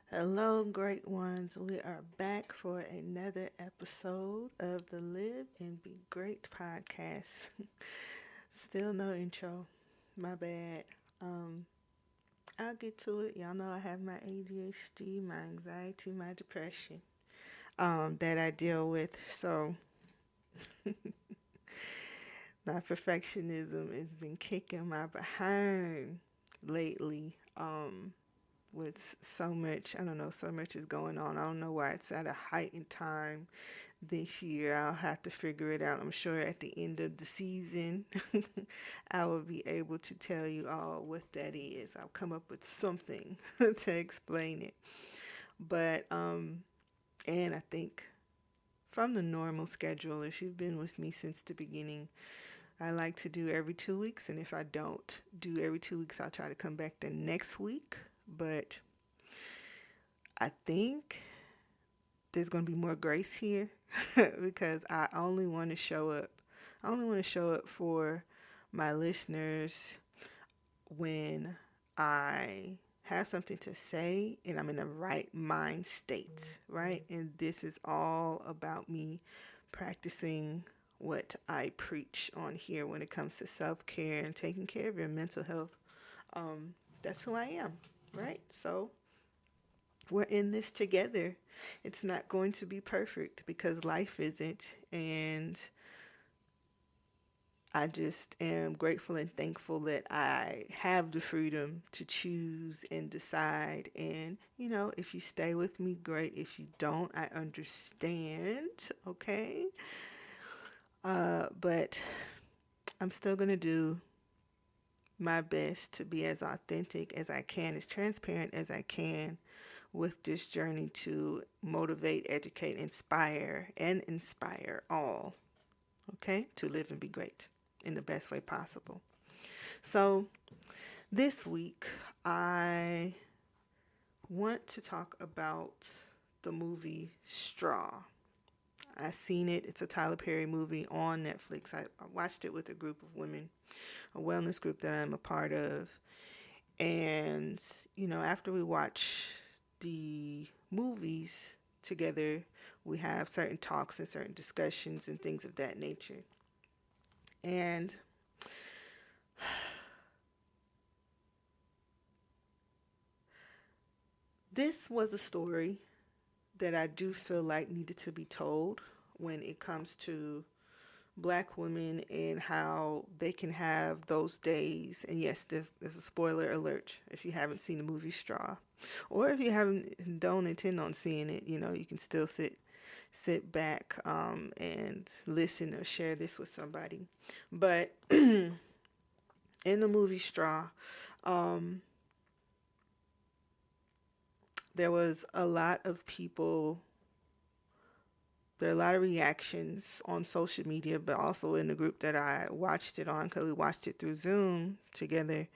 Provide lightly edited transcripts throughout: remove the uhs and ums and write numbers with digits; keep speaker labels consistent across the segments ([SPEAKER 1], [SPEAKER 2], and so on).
[SPEAKER 1] Hello, great ones. We are back for another episode of the Live and Be Great podcast. Still no intro. My bad. Um, I'll get to it. Y'all know I have my ADHD, my anxiety, my depression that I deal with. So my perfectionism has been kicking my behind lately. With so much, I don't know, so much is going on. I don't know why it's at a heightened time this year. I'll have to figure it out. I'm sure at the end of the season, I will be able to tell you all what that is. I'll come up with something to explain it. But and I think from the normal schedule, if you've been with me since the beginning, I like to do every 2 weeks. And if I don't do every 2 weeks, I'll try to come back the next week. But I think there's going to be more grace here because I only want to show up. I only want to show up for my listeners when I have something to say and I'm in the right mind state, right? And this is all about me practicing what I preach on here when it comes to self care and taking care of your mental health. That's who I am, right? So we're in this together. It's not going to be perfect because life isn't. And I just am grateful and thankful that I have the freedom to choose and decide. And, if you stay with me, great. If you don't, I understand. Okay. But I'm still going to do my best to be as authentic as I can, as transparent as I can with this journey to motivate, educate, inspire, and inspire all, okay, to live and be great in the best way possible. So, this week, I want to talk about the movie Straw. I seen it. It's a Tyler Perry movie on Netflix. I watched it with a group of women, a wellness group that I'm a part of. And, after we watch the movies together, we have certain talks and certain discussions and things of that nature. And this was a story that I do feel like needed to be told when it comes to black women and how they can have those days. And yes, there's a spoiler alert if you haven't seen the movie Straw. Or if you haven't don't intend on seeing it, you can still sit back and listen or share this with somebody. But in the movie Straw, um, there was a lot of people. There are a lot of reactions on social media, but also in the group that I watched it on, because we watched it through Zoom together,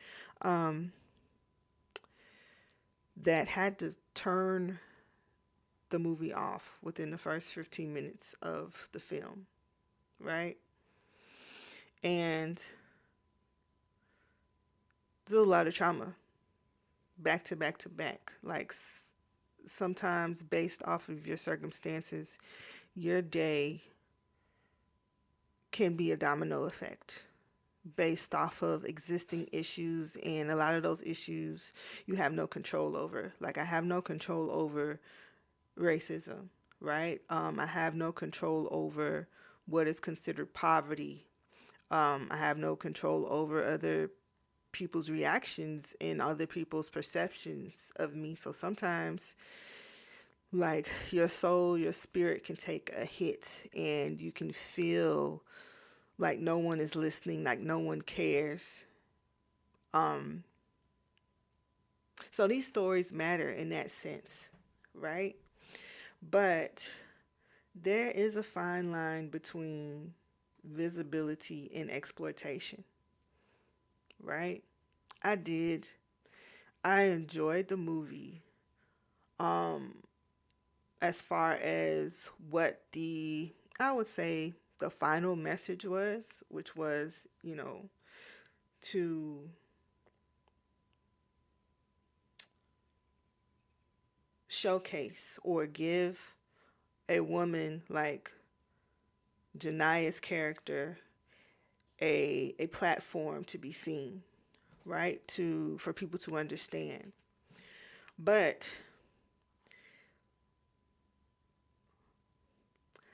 [SPEAKER 1] um, that had to turn the movie off within the first 15 minutes of the film, right? And there's a lot of trauma back to back to back. Like sometimes based off of your circumstances, your day can be a domino effect based off of existing issues, and a lot of those issues you have no control over. Like I have no control over racism, right? I have no control over what is considered poverty. I have no control over other people's reactions and other people's perceptions of me. So sometimes, like, your soul, your spirit can take a hit, and you can feel like no one is listening, like no one cares. Um, so these stories matter in that sense, right? But there is a fine line between visibility and exploitation, right? I did. I enjoyed the movie. Um, as far as what I would say the final message was, which was, to showcase or give a woman like Jania's character a platform to be seen, right? To for people to understand. But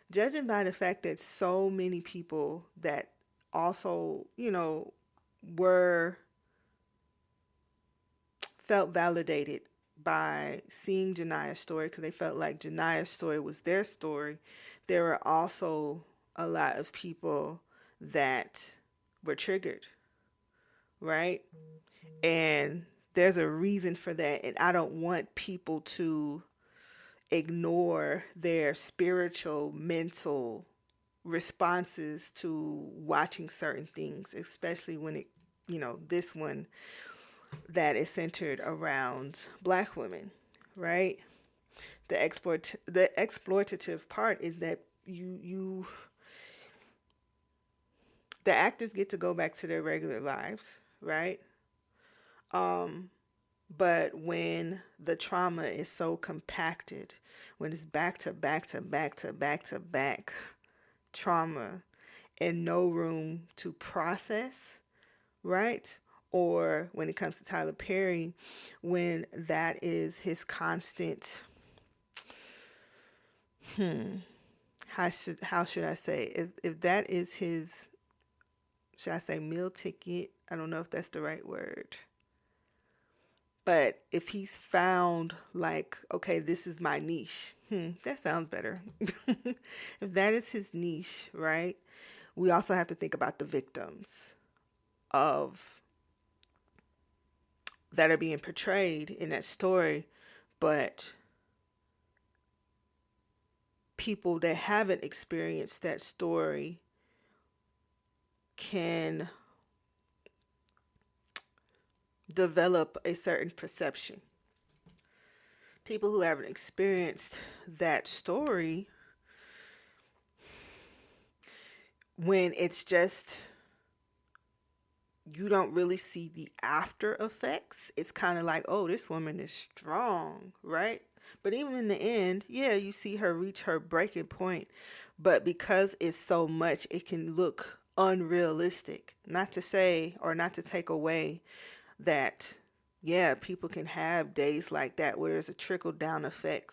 [SPEAKER 1] judging by the fact that so many people that also, were felt validated by seeing Jania's story because they felt like Jania's story was their story, there were also a lot of people that were triggered, right? And there's a reason for that. And I don't want people to ignore their spiritual, mental responses to watching certain things, especially when this one that is centered around black women, right? The exploitative part is that the actors get to go back to their regular lives, right? Um, but when the trauma is so compacted, when it's back to back to back to back to back trauma and no room to process, right? Or when it comes to Tyler Perry, when that is his constant, how should I say? If that is his, should I say meal ticket? I don't know if that's the right word. But if he's found like, okay, this is my niche, that sounds better. If that is his niche, right? We also have to think about the victims of that are being portrayed in that story, but people that haven't experienced that story can develop a certain perception. People who haven't experienced that story, when it's just, you don't really see the after effects, it's kind of like, oh, this woman is strong, right? But even in the end, yeah, you see her reach her breaking point. But because it's so much, it can look unrealistic. Not to say or not to take away that, yeah, people can have days like that where there's a trickle down effect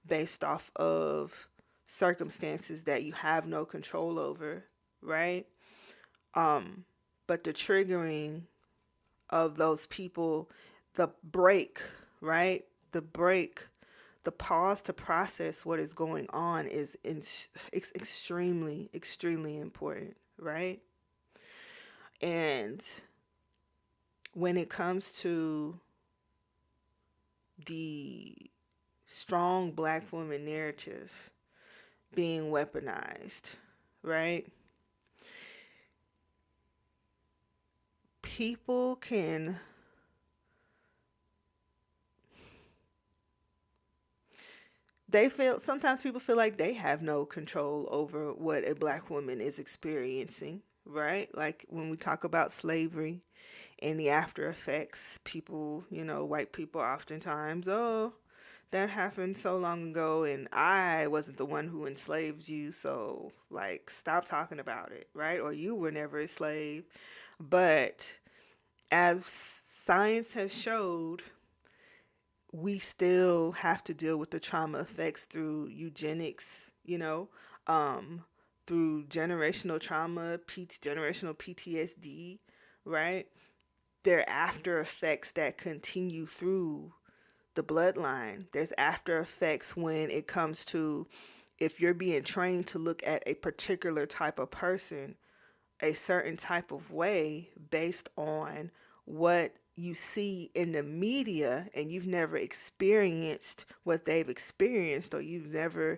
[SPEAKER 1] based off of circumstances that you have no control over, right? Um, but the triggering of those people, the break, right? The break, the pause to process what is going on is extremely, extremely important, right? And when it comes to the strong black woman narrative being weaponized, right? People can sometimes people feel like they have no control over what a black woman is experiencing, right? Like when we talk about slavery and the after effects, people, white people oftentimes, oh, that happened so long ago and I wasn't the one who enslaved you, so like stop talking about it, right? Or you were never a slave. But as science has showed, we still have to deal with the trauma effects through eugenics, through generational trauma, generational PTSD, right? There are after effects that continue through the bloodline. There's after effects when it comes to, if you're being trained to look at a particular type of person a certain type of way based on what you see in the media, and you've never experienced what they've experienced, or you're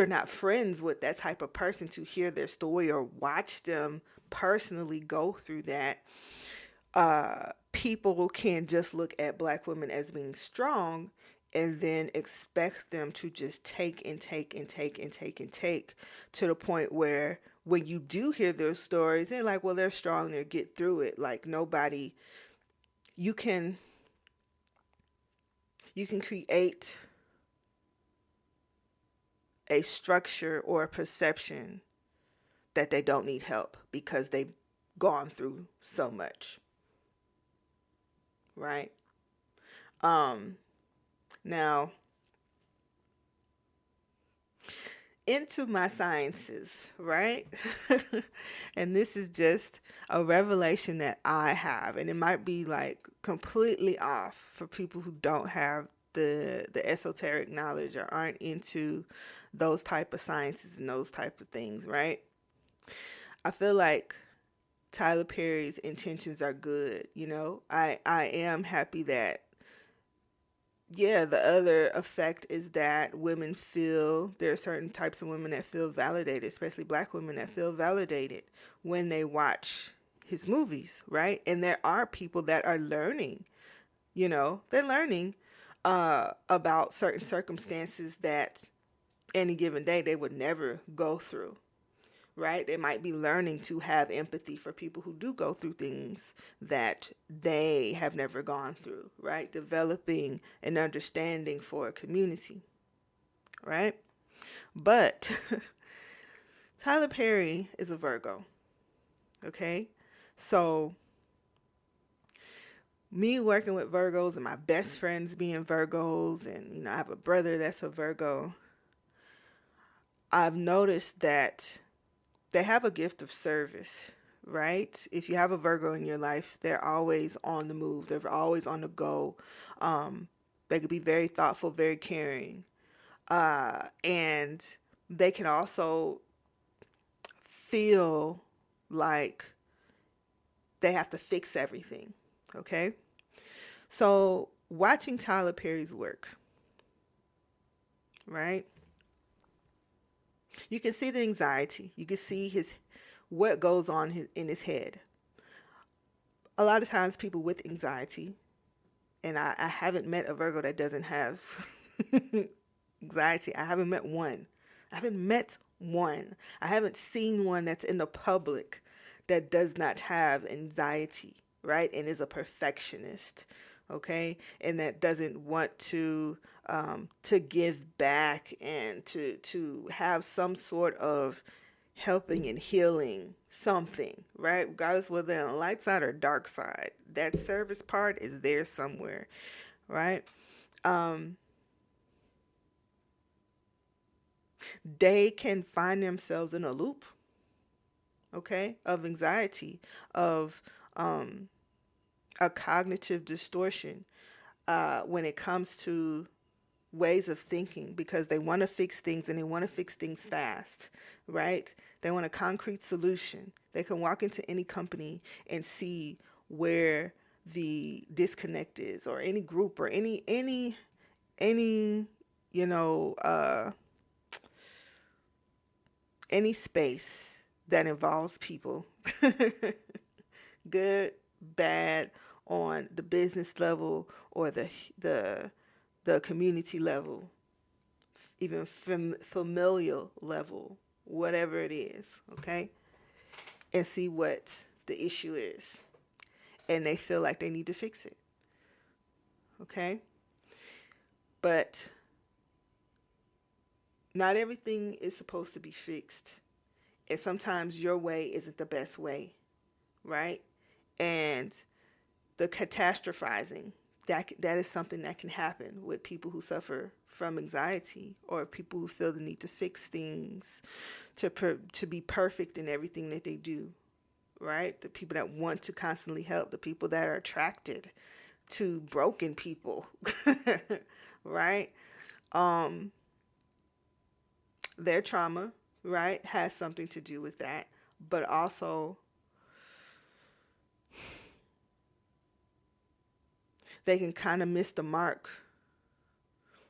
[SPEAKER 1] not friends with that type of person to hear their story or watch them personally go through that. People can just look at black women as being strong and then expect them to just take and take and take and take and take, to the point where when you do hear those stories, they're like, well, they're strong, they'll get through it. Like nobody, you can You can create a structure or a perception that they don't need help because they've gone through so much, right? Um, Now, into my sciences, right? And this is just a revelation that I have, and it might be like completely off for people who don't have the esoteric knowledge or aren't into those type of sciences and those type of things, right? I feel like Tyler Perry's intentions are good, you know. I am happy that, yeah, the other effect is that women feel, there are certain types of women that feel validated, especially black women that feel validated when they watch his movies, right? And there are people that are learning, you know, they're learning about certain circumstances that any given day they would never go through, right? They might be learning to have empathy for people who do go through things that they have never gone through, right? Developing an understanding for a community, right? But Tyler Perry is a Virgo, okay? So, me working with Virgos and my best friends being Virgos, and I have a brother that's a Virgo, I've noticed that they have a gift of service, right? If you have a Virgo in your life, they're always on the move. They're always on the go. Um, they could be very thoughtful, very caring. And they can also feel like they have to fix everything, okay? So watching Tyler Perry's work, right? You can see the anxiety. You can see what goes on in his head. A lot of times people with anxiety, and I haven't met a Virgo that doesn't have anxiety. I haven't met one. I haven't met one. I haven't seen one that's in the public that does not have anxiety, right? And is a perfectionist, okay? And that doesn't want to give back and to have some sort of helping and healing something, right? Regardless whether they're on the light side or dark side, that service part is there somewhere, right? Um, they can find themselves in a loop, okay, of anxiety, of um, a cognitive distortion when it comes to ways of thinking because they want to fix things and they want to fix things fast, right? They want a concrete solution. They can walk into any company and see where the disconnect is, or any group, or any you know any space that involves people. Good, bad, on the business level or the community level, even familial level, whatever it is, okay? And see what the issue is. And they feel like they need to fix it, okay? But not everything is supposed to be fixed. And sometimes your way isn't the best way, right? And the catastrophizing, that is something that can happen with people who suffer from anxiety, or people who feel the need to fix things, to be perfect in everything that they do, right? The people that want to constantly help, the people that are attracted to broken people, right? Um, their trauma, right, has something to do with that, but also they can kind of miss the mark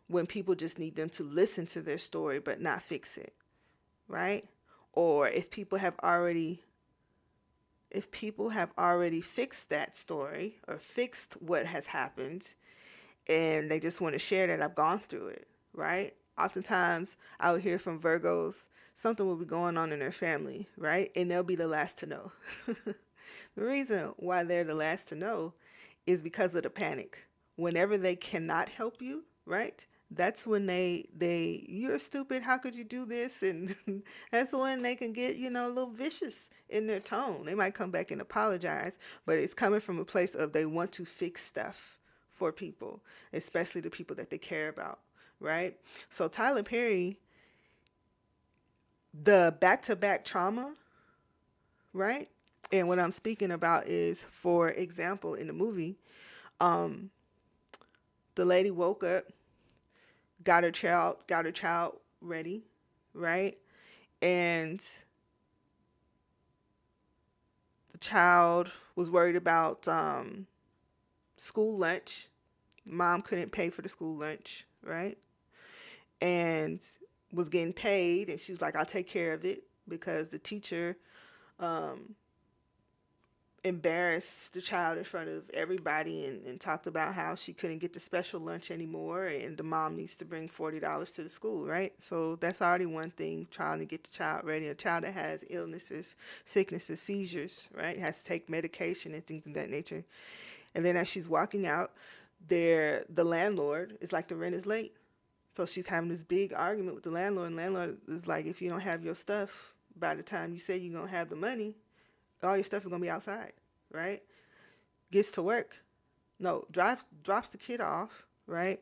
[SPEAKER 1] when people just need them to listen to their story but not fix it, right? Or if people have already fixed that story or fixed what has happened, and they just want to share that I've gone through it, right? Oftentimes I would hear from Virgos something will be going on in their family, right? And they'll be the last to know. The reason why they're the last to know is because of the panic. whenever they cannot help you, right? That's when you're stupid, how could you do this? And that's when they can get, a little vicious in their tone. They might come back and apologize, but it's coming from a place of they want to fix stuff for people, especially the people that they care about, right? So Tyler Perry, the back-to-back trauma, right? And what I'm speaking about is, for example, in the movie, um, the lady woke up, got her child ready, right? And the child was worried about school lunch. Mom couldn't pay for the school lunch, right? And was getting paid, and she was like, "I'll take care of it," because the teacher um, embarrassed the child in front of everybody, and talked about how she couldn't get the special lunch anymore, and the mom needs to bring $40 to the school, right? So that's already one thing, trying to get the child ready. A child that has illnesses, sicknesses, seizures, right, has to take medication and things of that nature. And then as she's walking out, the landlord is like, the rent is late. So she's having this big argument with the landlord, and the landlord is like, if you don't have your stuff by the time you say you're going to have the money, all your stuff is going to be outside, right? Gets to work. No, drops the kid off, right?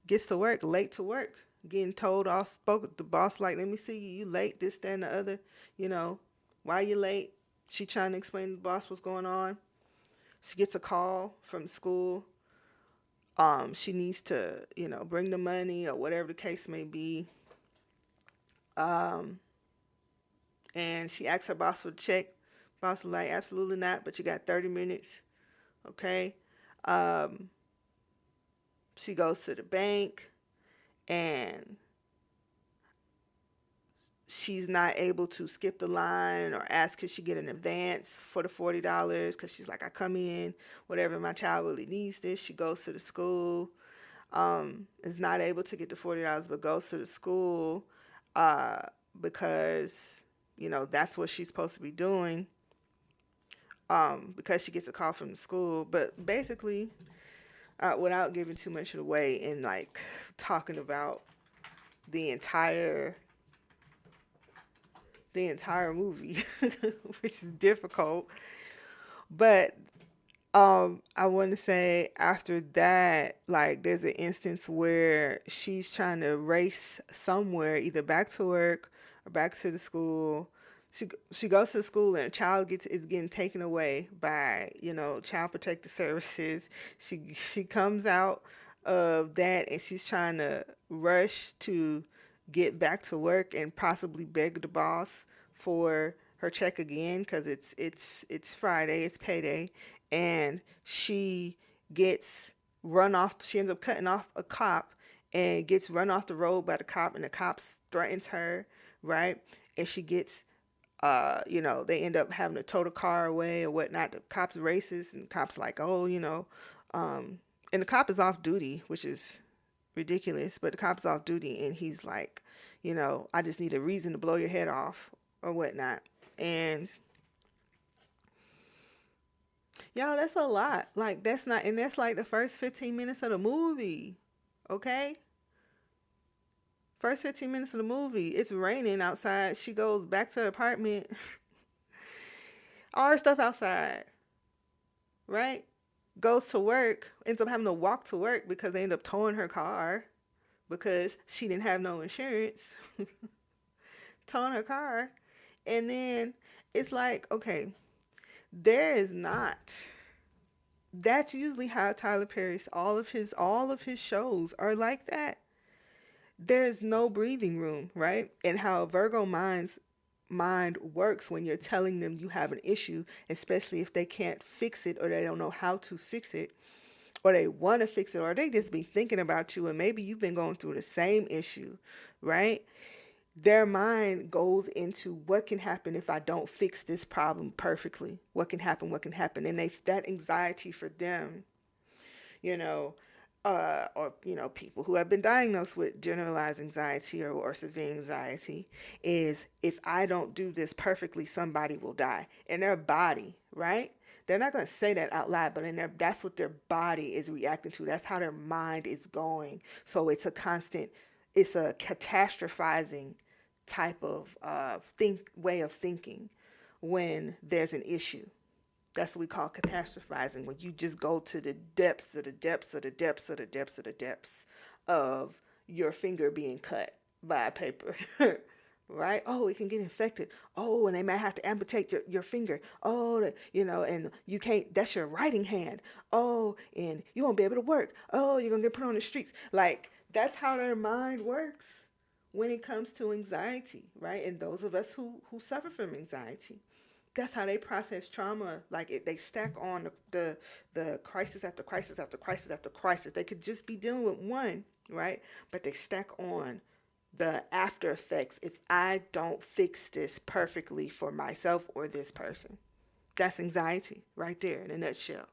[SPEAKER 1] Gets to work, late to work. Getting told off, spoke with the boss, like, let me see you, late, this, that, and the other. You know, why you late? She trying to explain to the boss what's going on. She gets a call from the school. She needs to, bring the money or whatever the case may be. Um, and she asks her boss for the check. Boss is like, absolutely not, but you got 30 minutes. Okay. Um, she goes to the bank, and she's not able to skip the line or ask could she get an advance for the $40, because she's like, I come in, whatever, my child really needs this. She goes to the school, is not able to get the $40, but goes to the school uh, because, that's what she's supposed to be doing, because she gets a call from the school. But basically, without giving too much away and like talking about the entire movie, which is difficult. But I want to say after that, like, there's an instance where she's trying to race somewhere, either back to work or back to the school. She goes to the school, and a child is getting taken away by, child protective services. She comes out of that, and she's trying to rush to get back to work and possibly beg the boss for her check again, because it's Friday, it's payday. And she gets run off. She ends up cutting off a cop and gets run off the road by the cop, and the cop threatens her, right? And she gets they end up having to tow the car away or whatnot. The cop's racist, and the cop's like, oh, and the cop is off duty, which is ridiculous, but the cop's off duty, and he's like, I just need a reason to blow your head off or whatnot. And that's a lot. Like, that's like the first 15 minutes of the movie. Okay? First 15 minutes of the movie. It's raining outside. She goes back to her apartment. All her stuff outside. Right? Goes to work. Ends up having to walk to work because they end up towing her car because she didn't have no insurance. Towing her car. And then it's like, okay, there is not. That's usually how Tyler Perry's all of his shows are like that. There's no breathing room, right? And how Virgo mind works when you're telling them you have an issue, especially if they can't fix it or they don't know how to fix it, or they want to fix it, or they just be thinking about you, and maybe you've been going through the same issue, right? Their mind goes into what can happen if I don't fix this problem perfectly. What can happen? What can happen? And that anxiety for them, you know, or people who have been diagnosed with generalized anxiety or severe anxiety, is if I don't do this perfectly, somebody will die in their body, right? They're not going to say that out loud, but that's what their body is reacting to. That's how their mind is going. So it's a catastrophizing type of way of thinking when there's an issue. That's what we call catastrophizing, when you just go to the depths of the depths of the depths of the depths of the depths of your finger being cut by a paper. Right? Oh, it can get infected. Oh, and they might have to amputate your finger. Oh, and you can't, that's your writing hand. Oh, and you won't be able to work. Oh, you're going to get put on the streets. Like, that's how their mind works when it comes to anxiety, right? And those of us who suffer from anxiety, that's how they process trauma. Like they stack on the crisis after crisis after crisis after crisis. They could just be dealing with one, right? But they stack on the after effects if I don't fix this perfectly for myself or this person. That's anxiety right there in a nutshell.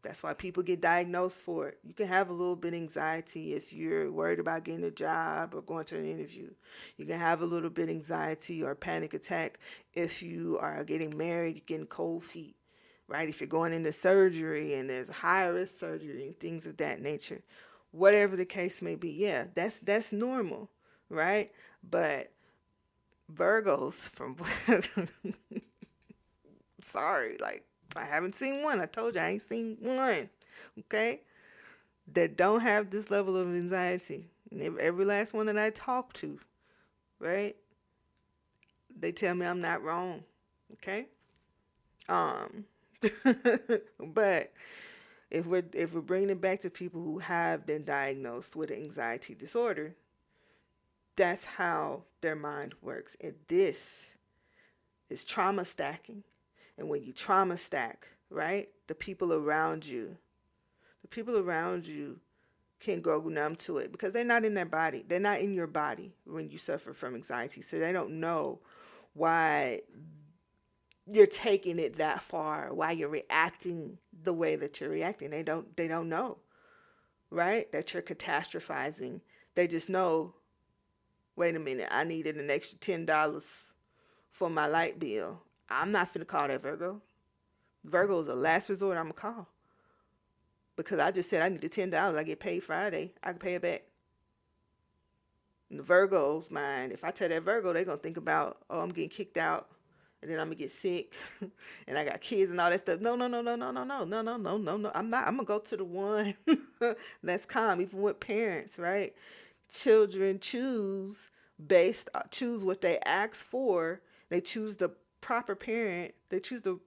[SPEAKER 1] That's why people get diagnosed for it. You can have a little bit of anxiety if you're worried about getting a job or going to an interview. You can have a little bit of anxiety or panic attack if you are getting married, you're getting cold feet, right? If you're going into surgery and there's high risk surgery and things of that nature. Whatever the case may be, yeah, that's normal, right? But Virgos from sorry, like I haven't seen one. I told you I ain't seen one. Okay? That don't have this level of anxiety. And every last one that I talk to, right? They tell me I'm not wrong. Okay? Um but if we're bringing it back to people who have been diagnosed with an anxiety disorder, that's how their mind works. And this is trauma stacking. And when you trauma stack, right, the people around you can go numb to it because they're not in their body. They're not in your body when you suffer from anxiety. So they don't know why you're taking it that far, why you're reacting the way that you're reacting. They don't know, right? That you're catastrophizing. They just know, wait a minute, I needed an extra $10 for my light bill. I'm not finna call that Virgo. Virgo is a last resort I'm gonna call. Because I just said I needed $10. I get paid Friday. I can pay it back. In the Virgo's mind, if I tell that Virgo, they're gonna think about, oh, I'm getting kicked out and then I'm gonna get sick and I got kids and all that stuff. No, no, no, no, no, no, no, no, no, no, no, no. I'm not. I'm gonna go to the one that's calm, even with parents, right? Children choose what they ask for. They choose the proper parent. They choose the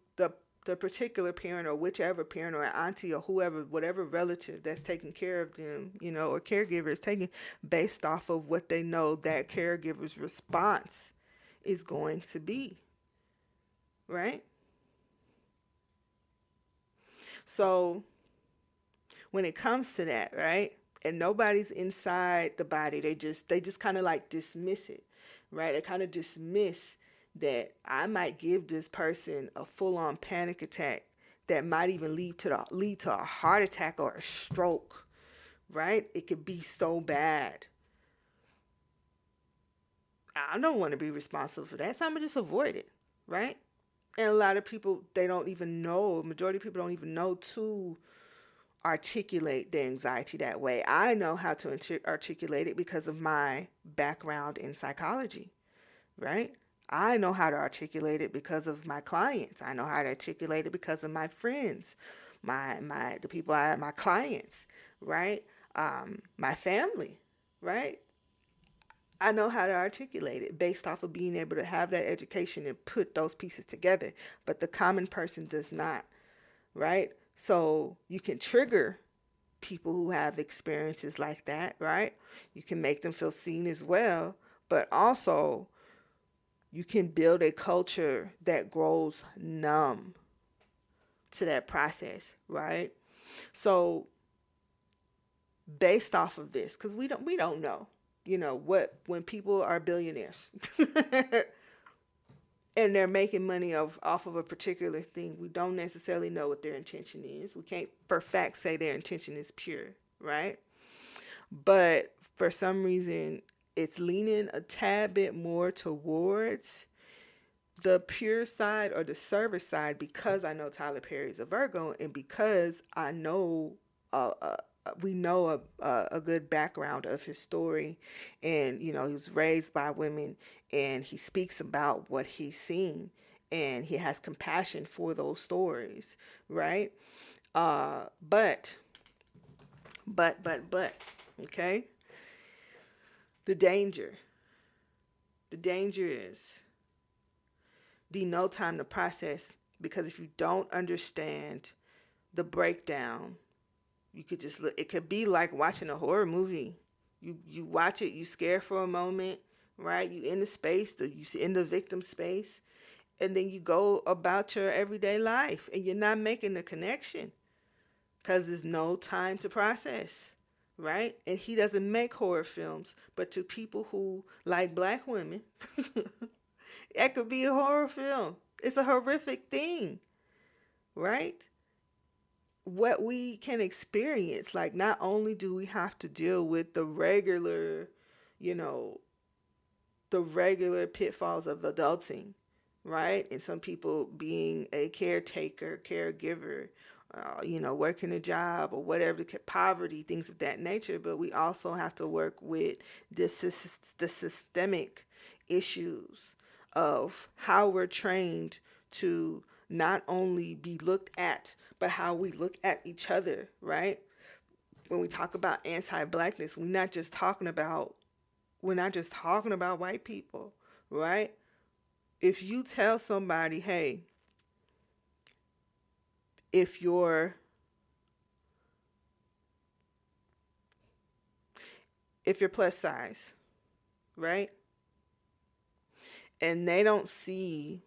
[SPEAKER 1] particular parent or whichever parent or auntie or whoever, whatever relative that's taking care of them, or caregiver is taking based off of what they know that caregiver's response is going to be, right? So when it comes to that, right? And nobody's inside the body, they just kind of like dismiss it, right? They kind of dismiss that I might give this person a full-on panic attack that might even lead to a heart attack or a stroke, right? It could be so bad. I don't want to be responsible for that, so I'm gonna just avoid it, right? And a lot of people, they don't even know. Majority of people don't even know to articulate their anxiety that way. I know how to articulate it because of my background in psychology, right? I know how to articulate it because of my clients. I know how to articulate it because of my friends, the people my clients, right? My family, right? I know how to articulate it based off of being able to have that education and put those pieces together. But the common person does not, right? So you can trigger people who have experiences like that, right? You can make them feel seen as well, but also you can build a culture that grows numb to that process, right? So based off of this, because we don't know, what when people are billionaires and they're making money off of a particular thing, we don't necessarily know what their intention is. We can't for fact say their intention is pure, right? But for some reason, it's leaning a tad bit more towards the pure side or the service side, because I know Tyler Perry's a Virgo, and because I know we know a good background of his story, and he was raised by women, and he speaks about what he's seen, and he has compassion for those stories, right? But but okay, the danger the danger is the no time to process, because if you don't understand the breakdown, you could just look. It could be like watching a horror movie. You watch it, you scare for a moment, right? You in the space, you in the victim space, and then you go about your everyday life, and you're not making the connection because there's no time to process, right? And he doesn't make horror films, but to people who like black women, that could be a horror film. It's a horrific thing, right? What we can experience, like, not only do we have to deal with you know, the regular pitfalls of adulting, right? And some people being a caretaker, caregiver, working a job or whatever, poverty, things of that nature. But we also have to work with the systemic issues of how we're trained to not only be looked at, but how we look at each other, right? When we talk about anti-blackness, we're not just talking about white people, right? If you tell somebody, hey, if you're plus size, right? And they don't see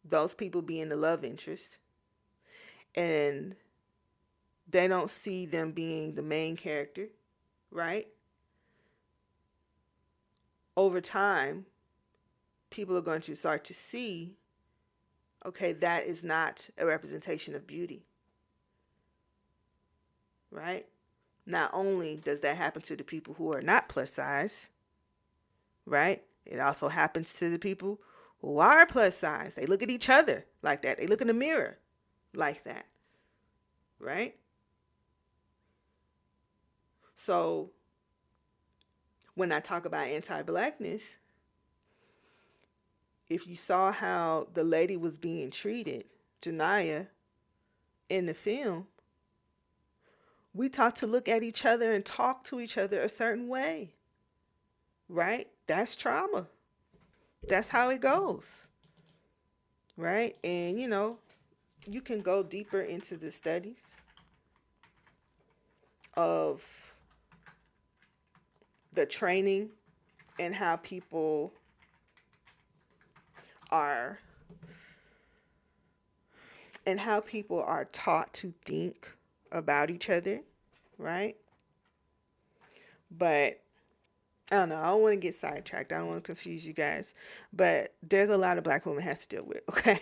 [SPEAKER 1] those people being the love interest, and they don't see them being the main character, right? Over time, people are going to start to see, okay, that is not a representation of beauty, right? Not only does that happen to the people who are not plus size, right? It also happens to the people who are plus size. They look at each other like that. They look in the mirror like that, right? So when I talk about anti-blackness, if you saw how the lady was being treated, Janaya, in the film, we taught to look at each other and talk to each other a certain way, right? That's trauma. That's how it goes, right? And you can go deeper into the studies of the training and how people are taught to think about each other, right? But I don't know. I don't want to get sidetracked. I don't want to confuse you guys. But there's a lot of black women have to deal with, okay?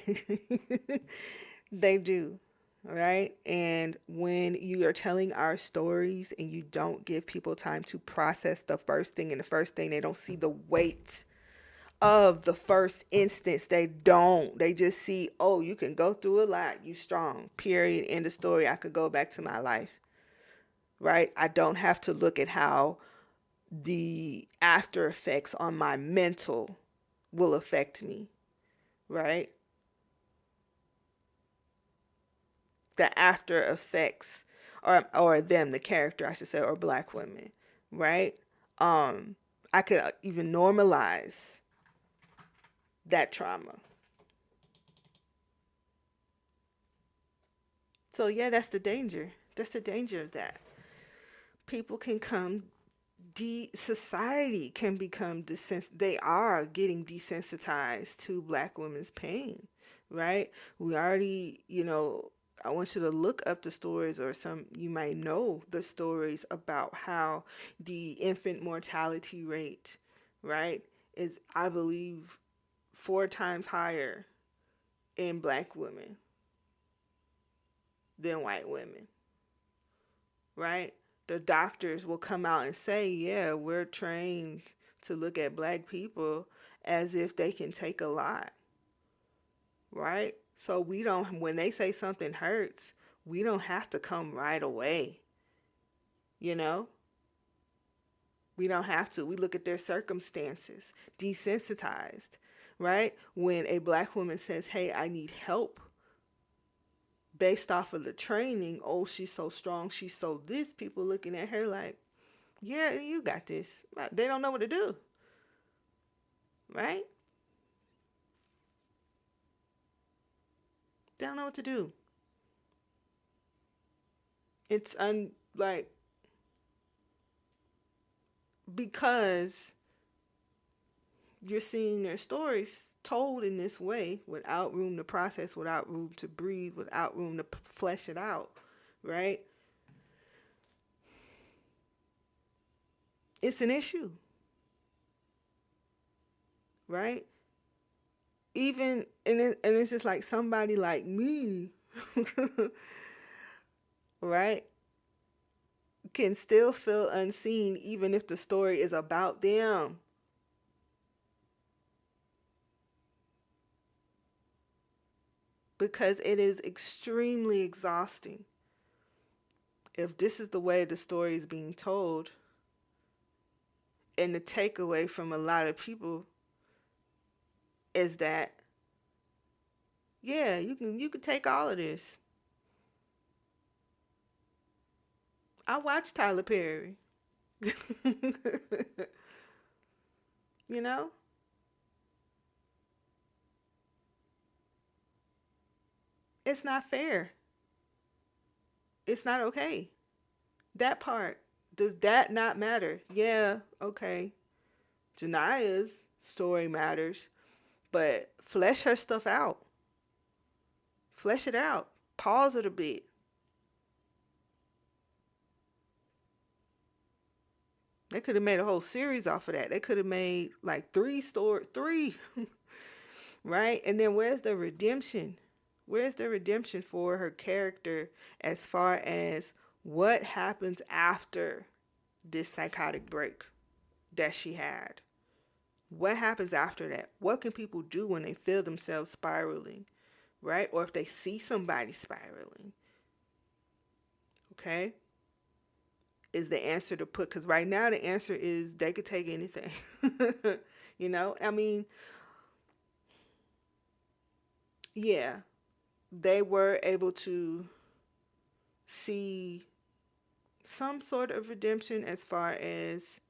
[SPEAKER 1] They do, right? And when you are telling our stories and you don't give people time to process the first thing, and the first thing, they don't see the weight of the first instance. They don't. They just see, oh, you can go through a lot. You strong. Period. End of story. I could go back to my life, right? I don't have to look at how the after effects on my mental will affect me, right? The after effects, or them, the character, I should say, or black women, right? I could even normalize that trauma. So yeah, that's the danger. That's the danger of that. People can come society can become they are getting desensitized to black women's pain, right? We already, I want you to look up the stories, or you might know the stories about how the infant mortality rate, right, is, I believe, 4 times higher in black women than white women, right? The doctors will come out and say, yeah, we're trained to look at black people as if they can take a lot, right? So we don't, when they say something hurts, we don't have to come right away, you know? We don't have to. We look at their circumstances, desensitized, right? When a black woman says, hey, I need help, based off of the training, oh, she's so strong, she's so this, people looking at her like, yeah, you got this. They don't know what to do, right? They don't know what to do. It's like, because you're seeing their stories told in this way, without room to process, without room to breathe, without room to flesh it out, right? It's an issue, right? Even, and it's just like somebody like me, right, can still feel unseen even if the story is about them. Because it is extremely exhausting. If this is the way the story is being told, and the takeaway from a lot of people is that, yeah, you can take all of this. I watch Tyler Perry. You know? It's not fair. It's not okay. That part, does that not matter? Yeah, okay. Jania's story matters, but flesh her stuff out. Flesh it out. Pause it a bit. They could have made a whole series off of that. They could have made like three, right? And then where's the redemption? Where's the redemption for her character as far as what happens after this psychotic break that she had? What happens after that? What can people do when they feel themselves spiraling, right? Or if they see somebody spiraling, okay? Is the answer to put, because right now the answer is they could take anything. You know, I mean, yeah, they were able to see some sort of redemption as far as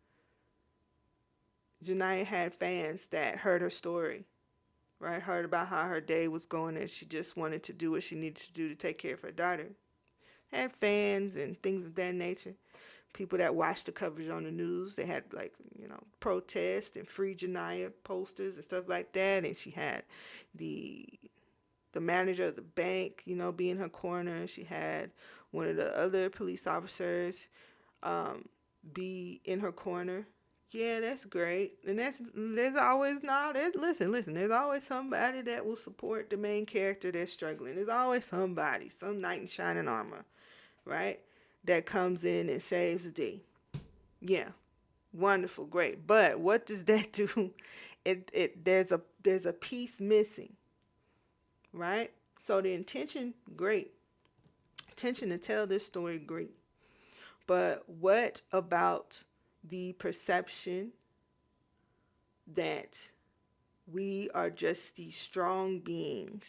[SPEAKER 1] Jania had fans that heard her story, right? Heard about how her day was going and she just wanted to do what she needed to do to take care of her daughter. Had fans and things of that nature. People that watched the coverage on the news, they had like, protests and free Jania posters and stuff like that. And she had the manager of the bank, be in her corner. She had one of the other police officers be in her corner. Yeah, that's great. And there's always, listen, there's always somebody that will support the main character that's struggling. There's always somebody, some knight in shining armor, right? That comes in and saves the day. Yeah. Wonderful, great. But what does that do? There's a piece missing, right? So the intention, great. Intention to tell this story, great. But what about the perception that we are just these strong beings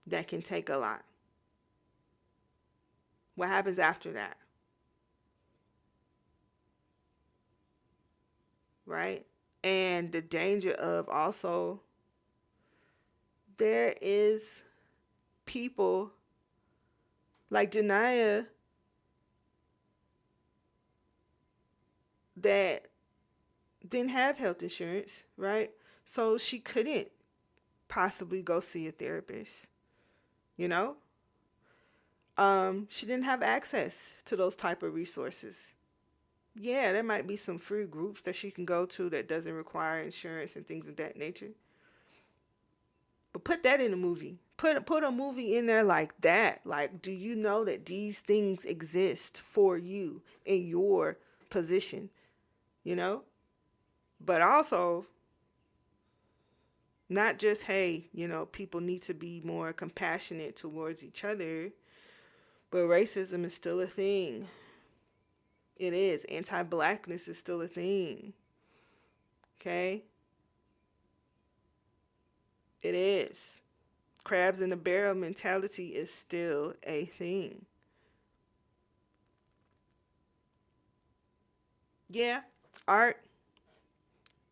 [SPEAKER 1] that can take a lot? What happens after that? Right? And the danger of also, there is people like Jania that didn't have health insurance, right? So she couldn't possibly go see a therapist, you know? She didn't have access to those type of resources. Yeah, there might be some free groups that she can go to that doesn't require insurance and things of that nature. But put that in a movie. Put a movie in there like that. Like, do you know that these things exist for you in your position? You know? But also, not just, hey, people need to be more compassionate towards each other, but racism is still a thing. It is. Anti-blackness is still a thing. Okay? It is. Crabs in the barrel mentality is still a thing. Yeah, art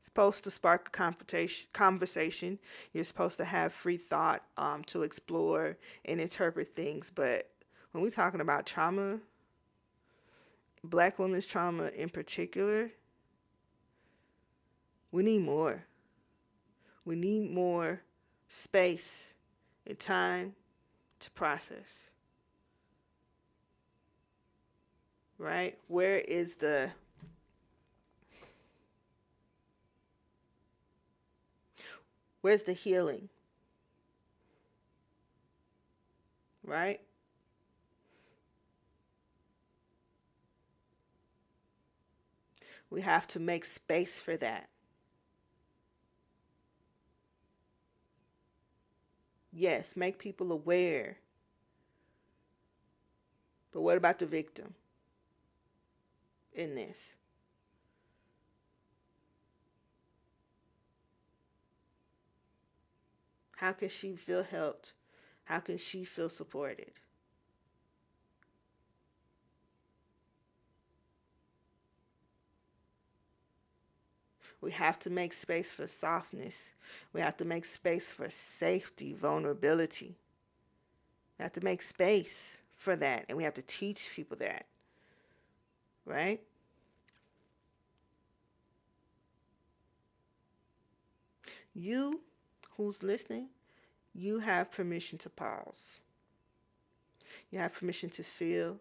[SPEAKER 1] is supposed to spark a conversation. You're supposed to have free thought to explore and interpret things. But when we're talking about trauma, black women's trauma in particular, we need more. We need more space and time to process. Right? Where's the healing? Right? We have to make space for that. Yes, make people aware. But what about the victim in this? How can she feel helped? How can she feel supported? We have to make space for softness. We have to make space for safety, vulnerability. We have to make space for that, and we have to teach people that, right? You, who's listening, you have permission to pause. You have permission to feel.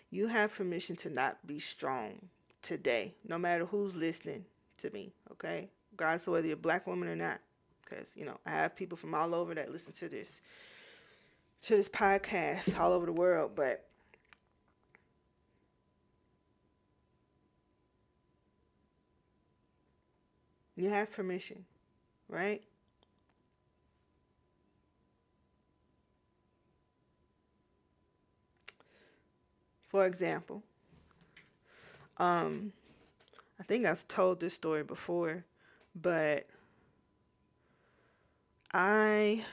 [SPEAKER 1] You have permission to not be strong today, no matter who's listening to me, okay? Regardless of whether you're a black woman or not. Because, I have people from all over that listen to this podcast all over the world, but you have permission, right? For example, I think I've told this story before, but I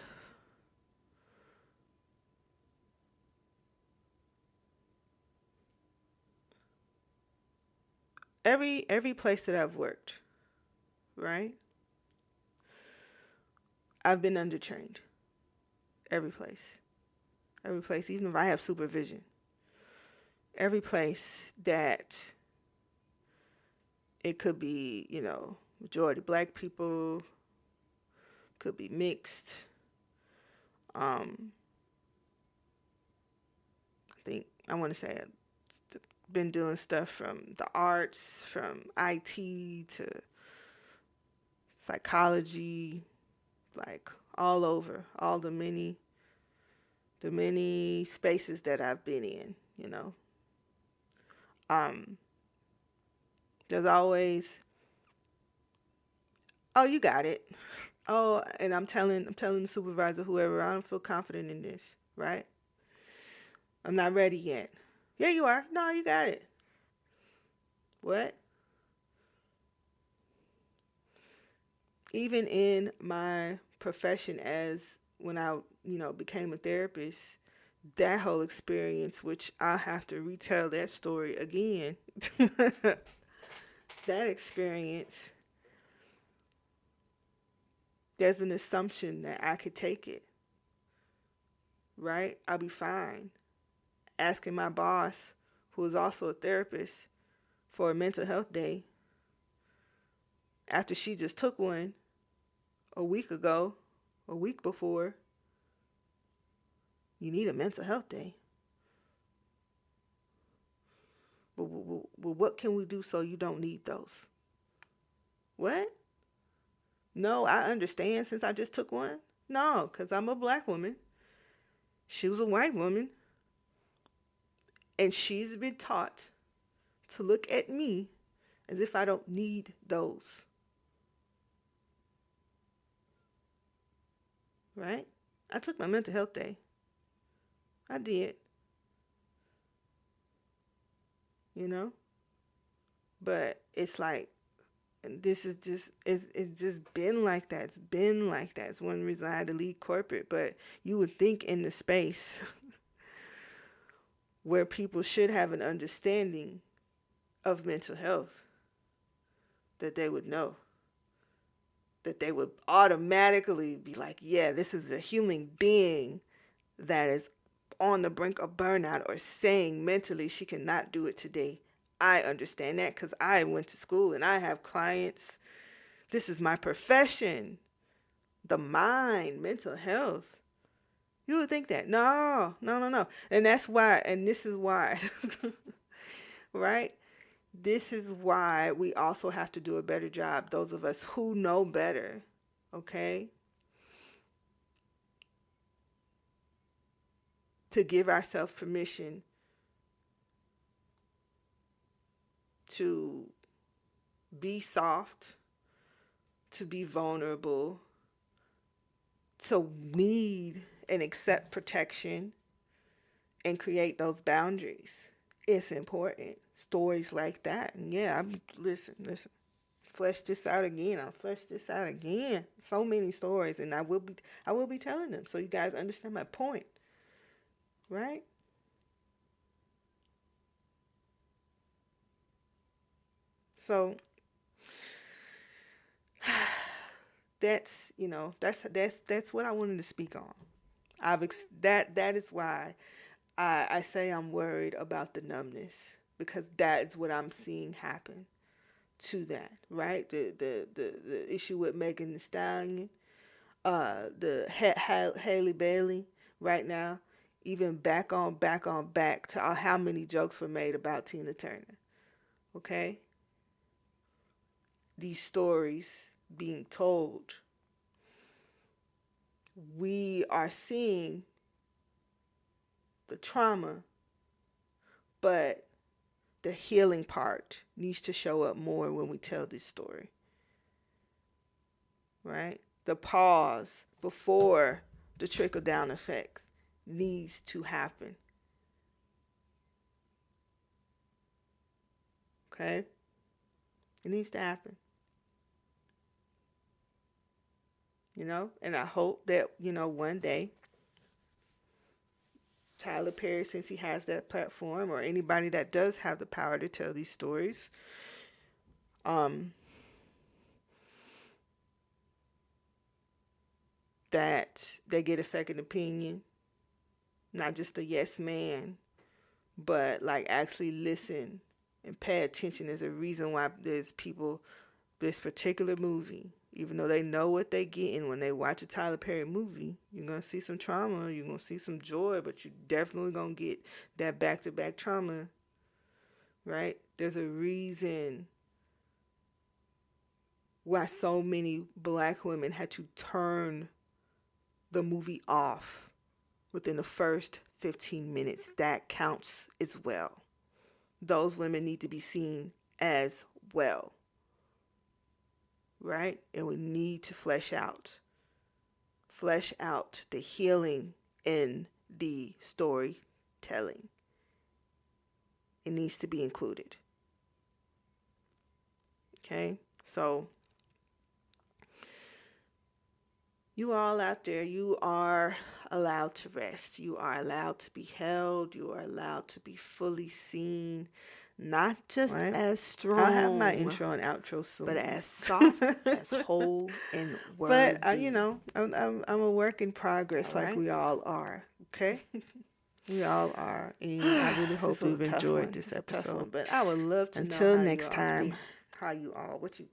[SPEAKER 1] every place that I've worked, right? I've been undertrained. Every place. Every place, even if I have supervision. Every place that it could be, majority black people, could be mixed. I want to say I've been doing stuff from the arts, from IT to psychology, like all over, all the many spaces that I've been in. Um, there's always, oh, you got it. Oh, and I'm telling the supervisor, whoever, I don't feel confident in this, right? I'm not ready yet. Yeah, you are. No, you got it. What? Even in my profession as when I, became a therapist, that whole experience, which I'll have to retell that story again, that experience, there's an assumption that I could take it, right? I'll be fine. Asking my boss, who is also a therapist, for a mental health day after she just took one a week ago, a week before. You need a mental health day. But what can we do so you don't need those? What? No, I understand since I just took one. No, because I'm a black woman. She was a white woman. And she's been taught to look at me as if I don't need those. Right? I took my mental health day. I did. You know? But it's like, this is just, it's just been like that. It's been like that. It's one reason I had to leave corporate. But you would think in the space where people should have an understanding of mental health, that they would know. That they would automatically be like, yeah, this is a human being that is on the brink of burnout, or saying mentally she cannot do it today. I understand that because I went to school and I have clients. This is my profession. The mind, mental health. You would think that. No. And that's why, and this is why, right? This is why we also have to do a better job, those of us who know better, okay? To give ourselves permission to be soft, to be vulnerable, to need and accept protection, and create those boundaries. It's important. Stories like that. And yeah, listen. Flesh this out again. I'll flesh this out again. So many stories, and I will be telling them so you guys understand my point. Right? So that's what I wanted to speak on. That is why I say I'm worried about the numbness, because that is what I'm seeing happen to that, right? The issue with Megan Thee Stallion, the Haley Bailey right now, even back to how many jokes were made about Tina Turner. Okay? These stories being told. We are seeing the trauma, but the healing part needs to show up more when we tell this story. Right? The pause before the trickle-down effects needs to happen. Okay? It needs to happen. And I hope that, one day, Tyler Perry, since he has that platform, or anybody that does have the power to tell these stories, that they get a second opinion, not just a yes man, but like actually listen and pay attention. There's a reason why there's people, this particular movie, even though they know what they getting when they watch a Tyler Perry movie, you're going to see some trauma, you're going to see some joy, but you're definitely going to get that back-to-back trauma, right? There's a reason why so many black women had to turn the movie off within the first 15 minutes. That counts as well. Those women need to be seen as well. Right? And we need to flesh out the healing in the storytelling. It needs to be included. Okay? So, you all out there, you are allowed to rest. You are allowed to be held. You are allowed to be fully seen. Not just right? As strong. I'll have my intro and outro soon. But as soft, as whole, and worthy. But, I'm a work in progress, all like right? We all are. Okay? We all are. And I really hope you've enjoyed this episode. But I would love to until know next time. How you all, what you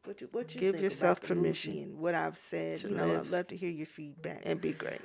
[SPEAKER 1] give think yourself about permission and what I've said. I'd love to hear your feedback. It'd be great.